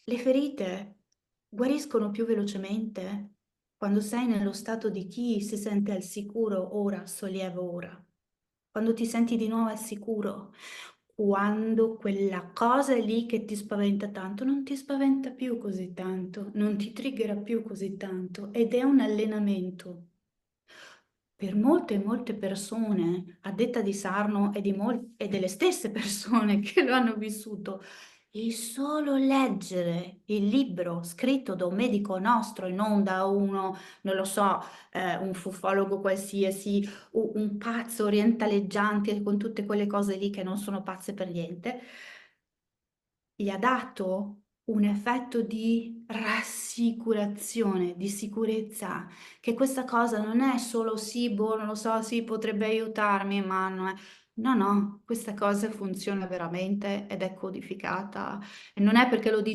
Le ferite guariscono più velocemente quando sei nello stato di chi si sente al sicuro ora, sollievo ora. Quando ti senti di nuovo al sicuro, quando quella cosa è lì che ti spaventa tanto, non ti spaventa più così tanto, non ti triggera più così tanto ed è un allenamento. Per molte persone, a detta di Sarno e delle stesse persone che lo hanno vissuto, il solo leggere il libro scritto da un medico nostro e non da uno, non lo so, un fufologo qualsiasi, un pazzo orientaleggiante con tutte quelle cose lì che non sono pazze per niente, gli ha dato un effetto di rassicurazione, di sicurezza, che questa cosa non è solo sì, boh, non lo so, sì, potrebbe aiutarmi, ma no, no, no, questa cosa funziona veramente ed è codificata e non è perché lo dice